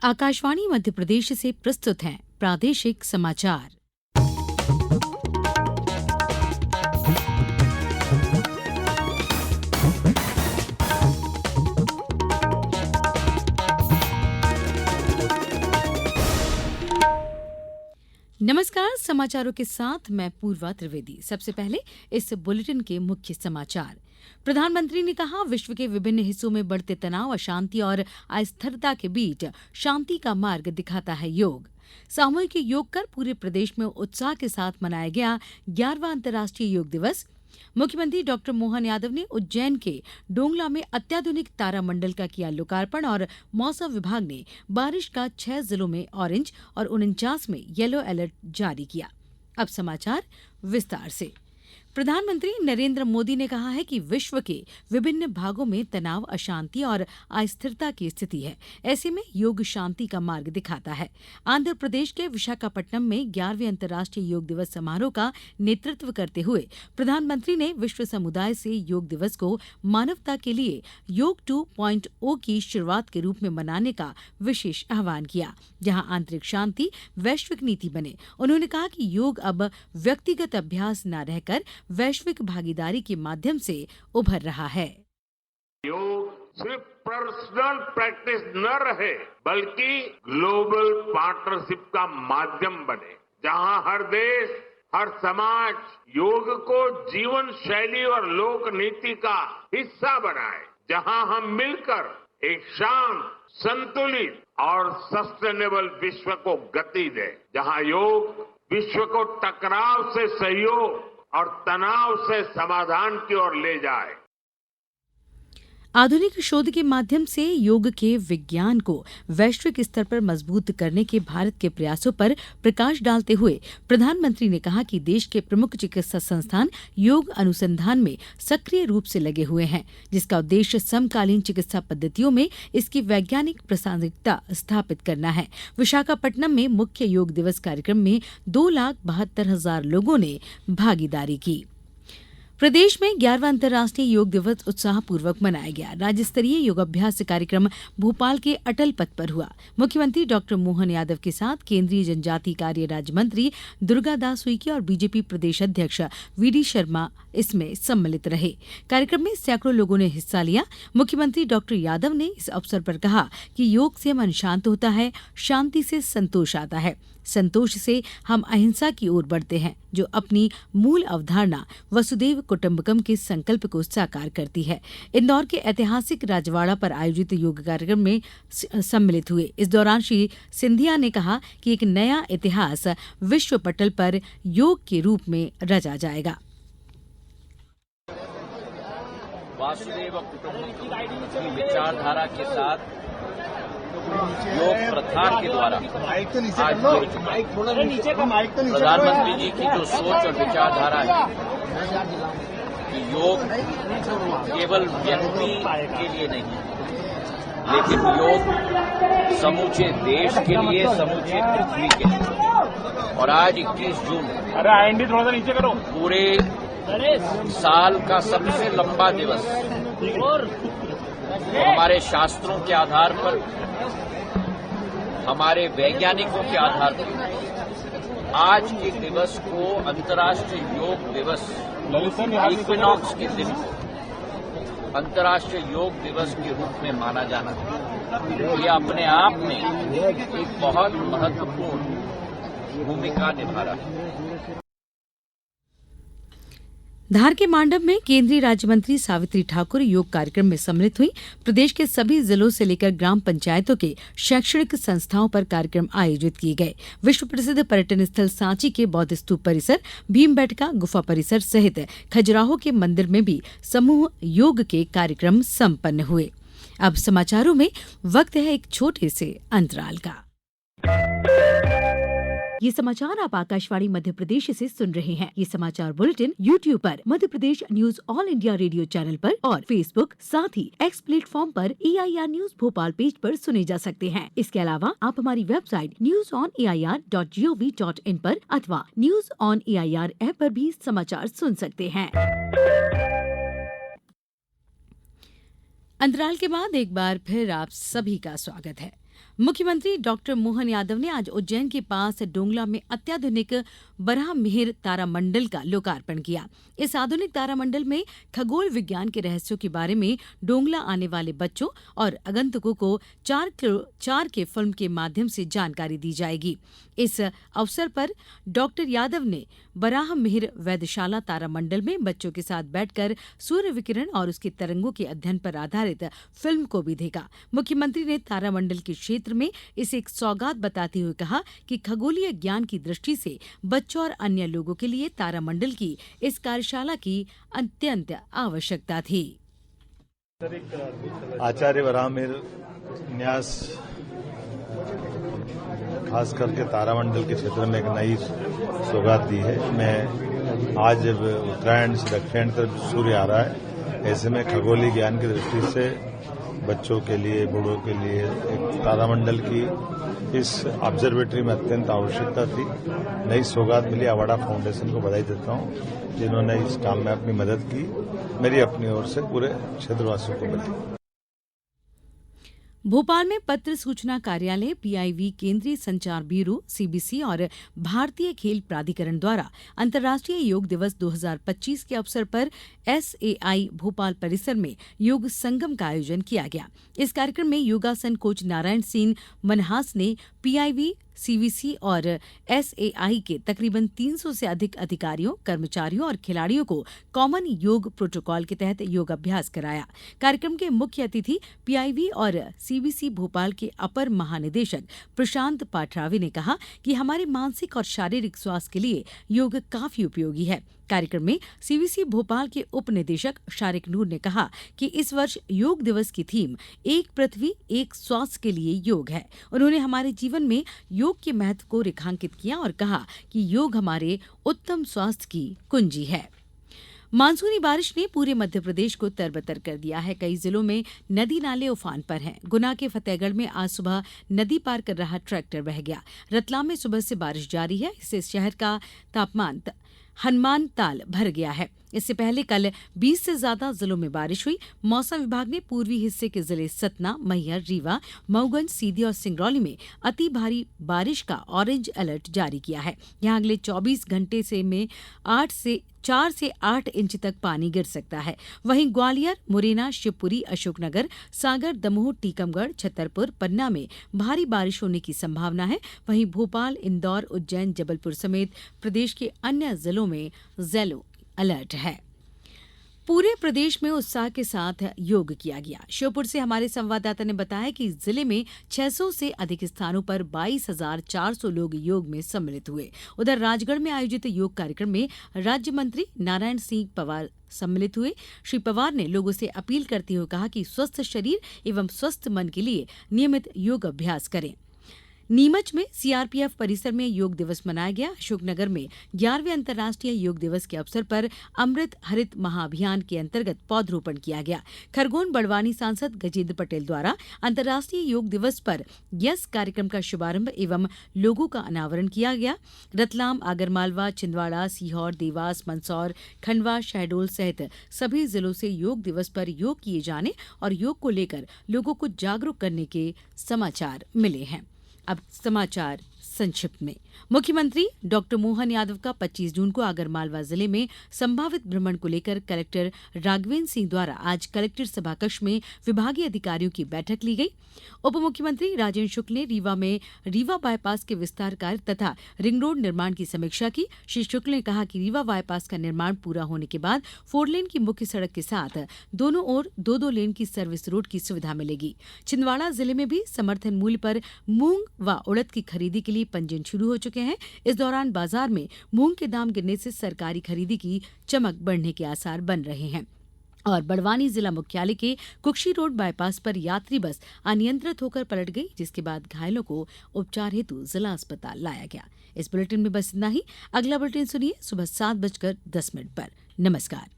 आकाशवाणी मध्य प्रदेश से प्रस्तुत हैं प्रादेशिक समाचार। नमस्कार, समाचारों के साथ मैं पूर्वा त्रिवेदी। सबसे पहले इस बुलेटिन के मुख्य समाचार। प्रधानमंत्री ने कहा, विश्व के विभिन्न हिस्सों में बढ़ते तनाव, अशांति और अस्थिरता के बीच शांति का मार्ग दिखाता है योग। सामूहिक योग कर पूरे प्रदेश में उत्साह के साथ मनाया गया 11वां अंतर्राष्ट्रीय योग दिवस। मुख्यमंत्री डॉक्टर मोहन यादव ने उज्जैन के डोंगला में अत्याधुनिक तारामंडल का किया लोकार्पण और मौसम विभाग ने बारिश का 6 जिलों में ऑरेंज और 49 में येलो अलर्ट जारी किया। अब समाचार विस्तार से। प्रधानमंत्री नरेंद्र मोदी ने कहा है कि विश्व के विभिन्न भागों में तनाव, अशांति और अस्थिरता की स्थिति है। ऐसे में योग शांति का मार्ग दिखाता है। आंध्र प्रदेश के विशाखापट्टनम में 11वें अंतर्राष्ट्रीय योग दिवस समारोह का नेतृत्व करते हुए प्रधानमंत्री ने विश्व समुदाय से योग दिवस को मानवता के लिए योग 2.0 की शुरुआत के रूप में मनाने का विशेष आह्वान किया, जहां आंतरिक शांति वैश्विक नीति बने। उन्होंने कहा कि योग अब व्यक्तिगत अभ्यास न रहकर वैश्विक भागीदारी के माध्यम से उभर रहा है। योग सिर्फ पर्सनल प्रैक्टिस न रहे, बल्कि ग्लोबल पार्टनरशिप का माध्यम बने, जहां हर देश, हर समाज योग को जीवन शैली और लोक नीति का हिस्सा बनाए, जहां हम मिलकर एक शांत, संतुलित और सस्टेनेबल विश्व को गति दें, जहां योग विश्व को टकराव से सहयोग और तनाव से समाधान की ओर ले जाए। आधुनिक शोध के माध्यम से योग के विज्ञान को वैश्विक स्तर पर मजबूत करने के भारत के प्रयासों पर प्रकाश डालते हुए प्रधानमंत्री ने कहा कि देश के प्रमुख चिकित्सा संस्थान योग अनुसंधान में सक्रिय रूप से लगे हुए हैं, जिसका उद्देश्य समकालीन चिकित्सा पद्धतियों में इसकी वैज्ञानिक प्रासंगिकता स्थापित करना है। विशाखापट्टनम में मुख्य योग दिवस कार्यक्रम में 2,72,000 लोगों ने भागीदारी की। प्रदेश में 11वां अंतर्राष्ट्रीय योग दिवस उत्साहपूर्वक मनाया गया। राज्य स्तरीय योगाभ्यास कार्यक्रम भोपाल के अटल पथ पर हुआ। मुख्यमंत्री डॉक्टर मोहन यादव के साथ केंद्रीय जनजातीय कार्य राज्य मंत्री दुर्गादास उइके और बीजेपी प्रदेश अध्यक्ष वीडी शर्मा इसमें सम्मिलित रहे। कार्यक्रम में सैकड़ों लोगों ने हिस्सा लिया। मुख्यमंत्री डॉक्टर यादव ने इस अवसर पर कहा कि योग से मन शांत होता है, शांति से संतोष आता है, संतोष से हम अहिंसा की ओर बढ़ते हैं, जो अपनी मूल अवधारणा वसुदैव कुटुंबकम के संकल्प को साकार करती है। इंदौर के ऐतिहासिक राजवाड़ा पर आयोजित योग कार्यक्रम में सम्मिलित हुए। इस दौरान श्री सिंधिया ने कहा कि एक नया इतिहास विश्व पटल पर योग के रूप में रचा जाएगा। वासुदेव कुटुंबकम की विचारधारा के साथ योग प्रथा के द्वारा आज जुड़ चुका है। प्रधानमंत्री जी की जो सोच और विचारधारा है कि योग केवल व्यक्ति के लिए नहीं है, लेकिन योग समूचे देश के लिए, समूचे पृथ्वी के लिए। और आज 21 जून थोड़ा सा नीचे करो, पूरे साल का सबसे लंबा दिवस हमारे शास्त्रों के आधार पर, हमारे वैज्ञानिकों के आधार पर आज के दिवस को अंतर्राष्ट्रीय योग दिवस, इक्विनॉक्स के दिन अंतर्राष्ट्रीय योग दिवस के रूप में माना जाना, ये अपने आप में एक बहुत महत्वपूर्ण भूमिका निभा रहा है। धार के मांडव में केंद्रीय राज्य मंत्री सावित्री ठाकुर योग कार्यक्रम में सम्मिलित हुई। प्रदेश के सभी जिलों से लेकर ग्राम पंचायतों के शैक्षणिक संस्थाओं पर कार्यक्रम आयोजित किए गए। विश्व प्रसिद्ध पर्यटन स्थल सांची के बौद्ध स्तूप परिसर, भीमबेटका गुफा परिसर सहित खजुराहो के मंदिर में भी समूह योग के कार्यक्रम संपन्न हुए। अब समाचारों में वक्त है एक छोटे से अंतराल का। ये समाचार आप आकाशवाणी मध्य प्रदेश से सुन रहे हैं। ये समाचार बुलेटिन YouTube पर Madhya Pradesh news all India radio channel पर और फेसबुक, साथ ही एक्स प्लेटफॉर्म पर AIR न्यूज भोपाल पेज पर सुने जा सकते हैं। इसके अलावा आप हमारी वेबसाइट newsonair.gov.in पर अथवा न्यूज ऑन AIR ऐप पर भी समाचार सुन सकते हैं। अंतराल के बाद एक बार फिर आप सभी का स्वागत है। मुख्यमंत्री डॉक्टर मोहन यादव ने आज उज्जैन के पास डोंगला में अत्याधुनिक बराहमिहिर तारामंडल का लोकार्पण किया। इस आधुनिक तारामंडल में खगोल विज्ञान के रहस्यों के बारे में डोंगला आने वाले बच्चों और आगंतुकों को 4 के फिल्म के माध्यम से जानकारी दी जाएगी। इस अवसर पर डॉक्टर यादव ने बराहमिहिर वेधशाला तारामंडल में बच्चों के साथ बैठकर सूर्य विकिरण और उसके तरंगों के अध्ययन पर आधारित फिल्म को भी देखा। मुख्यमंत्री ने तारामंडल के क्षेत्र में इसे एक सौगात बताते हुए कहा कि खगोलीय ज्ञान की दृष्टि से बच्चों और अन्य लोगों के लिए तारामंडल की इस कार्यशाला की अत्यंत आवश्यकता थी। आचार्य वराहमिहिर न्यास खास करके तारामंडल के क्षेत्र में एक नई सौगात दी है। मैं आज जब उत्तरायण से दक्षिण तरफ सूर्य आ रहा है, ऐसे में खगोलीय ज्ञान की दृष्टि से बच्चों के लिए, बूढ़ों के लिए एक तारामंडल की इस ऑब्जर्वेटरी में अत्यंत आवश्यकता थी। नई सौगात मिली। अवाडा फाउंडेशन को बधाई देता हूं जिन्होंने इस काम में अपनी मदद की। मेरी अपनी ओर से पूरे क्षेत्रवासियों को बधाई। भोपाल में पत्र सूचना कार्यालय, पीआईबी, केंद्रीय संचार ब्यूरो, सीबीसी और भारतीय खेल प्राधिकरण द्वारा अंतर्राष्ट्रीय योग दिवस 2025 के अवसर पर एसएआई भोपाल परिसर में योग संगम का आयोजन किया गया। इस कार्यक्रम में योगासन कोच नारायण सिंह मनहास ने पीआईबी, सीबीसी और एसएआई के तकरीबन 300 से अधिक अधिकारियों, कर्मचारियों और खिलाड़ियों को कॉमन योग प्रोटोकॉल के तहत योग अभ्यास कराया। कार्यक्रम के मुख्य अतिथि पीआईबी और सीबीसी भोपाल के अपर महानिदेशक प्रशांत पाठरावे ने कहा कि हमारे मानसिक और शारीरिक स्वास्थ्य के लिए योग काफी उपयोगी है। कार्यक्रम में सीबीसी भोपाल के उप निदेशक शारिक नूर ने कहा कि इस वर्ष योग दिवस की थीम एक पृथ्वी एक स्वास्थ्य के लिए योग है। उन्होंने हमारे जीवन में योग के महत्व को रेखांकित किया और कहा कि योग हमारे उत्तम स्वास्थ्य की कुंजी है। मानसूनी बारिश ने पूरे मध्य प्रदेश को तरबतर कर दिया है। कई जिलों में नदी नाले उफान पर हैं। गुना के फतेहगढ़ में आज सुबह नदी पार कर रहा ट्रैक्टर बह गया। रतलाम में सुबह से बारिश जारी है। इससे शहर का तापमान हनुमान ताल भर गया है। इससे पहले कल 20 से ज्यादा जिलों में बारिश हुई। मौसम विभाग ने पूर्वी हिस्से के जिले सतना, मैहर, रीवा, मऊगंज, सीधी और सिंगरौली में अति भारी बारिश का ऑरेंज अलर्ट जारी किया है। यहां अगले 24 घंटे में 4 से 8 इंच तक पानी गिर सकता है। वहीं ग्वालियर, मुरैना, शिवपुरी, अशोकनगर, सागर, दमोह, टीकमगढ़, छतरपुर, पन्ना में भारी बारिश होने की संभावना है। वहीं भोपाल, इंदौर, उज्जैन, जबलपुर समेत प्रदेश के अन्य जिलों में येलो अलर्ट है। पूरे प्रदेश में उत्साह के साथ योग किया गया। श्योपुर से हमारे संवाददाता ने बताया कि जिले में 600 से अधिक स्थानों पर 22,400 लोग योग में सम्मिलित हुए। उधर राजगढ़ में आयोजित योग कार्यक्रम में राज्य मंत्री नारायण सिंह पवार सम्मिलित हुए। श्री पवार ने लोगों से अपील करते हुए कहा कि स्वस्थ शरीर एवं स्वस्थ मन के लिए नियमित योग अभ्यास करें। नीमच में सीआरपीएफ परिसर में योग दिवस मनाया गया। अशोकनगर में 11वें अंतर्राष्ट्रीय योग दिवस के अवसर पर अमृत हरित महाअभियान के अंतर्गत पौधरोपण किया गया। खरगोन बड़वानी सांसद गजेंद्र पटेल द्वारा अंतर्राष्ट्रीय योग दिवस पर यस कार्यक्रम का शुभारंभ एवं लोगों का अनावरण किया गया। रतलाम, आगरमालवा, छिंदवाड़ा, सीहोर, देवास, मंदसौर, खंडवा, शहडोल सहित सभी जिलों से योग दिवस पर योग किए जाने और योग को लेकर लोगों को जागरूक करने के समाचार मिले हैं। अब समाचार संक्षिप्त में। मुख्यमंत्री डॉक्टर मोहन यादव का 25 जून को आगरमालवा जिले में संभावित भ्रमण को लेकर कलेक्टर राघवेंद्र सिंह द्वारा आज कलेक्टर सभाकक्ष में विभागीय अधिकारियों की बैठक ली गई। उप मुख्यमंत्री राजेंद्र शुक्ल ने रीवा में रीवा बाईपास के विस्तार कार्य तथा रिंग रोड निर्माण की समीक्षा की। श्री शुक्ल ने कहा कि रीवा बाईपास का निर्माण पूरा होने के बाद 4 लेन की मुख्य सड़क के साथ दोनों ओर 2-2 लेन की सर्विस रोड की सुविधा मिलेगी। छिंदवाड़ा जिले में भी समर्थन मूल्य पर मूंग व उड़द की खरीदी के लिए पंजीयन शुरू हो चुके हैं। इस दौरान बाजार में मूंग के दाम गिरने से सरकारी खरीदी की चमक बढ़ने के आसार बन रहे हैं। और बड़वानी जिला मुख्यालय के कुक्षी रोड बाईपास पर यात्री बस अनियंत्रित होकर पलट गई, जिसके बाद घायलों को उपचार हेतु जिला अस्पताल लाया गया। इस बुलेटिन में बस इतना ही। अगला बुलेटिन सुनिए सुबह 7:10 पर। नमस्कार।